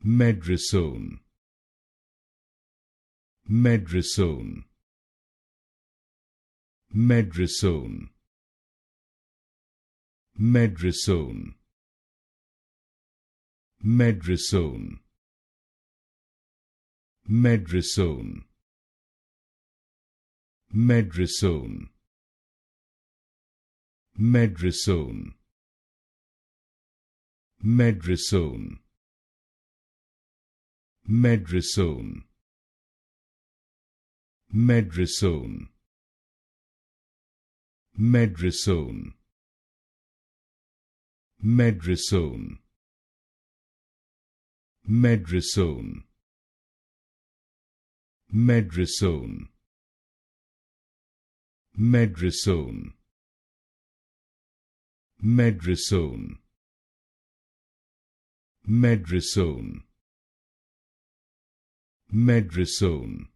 Medrysone, Medrysone, Medrysone, Medrysone, Medrysone, Medrysone, Medrysone, Medrysone, Medrysone, Medrysone, Medrysone, Medrysone, Medrysone, Medrysone, Medrysone, Medrysone, Medrysone, Medrysone, Medrysone,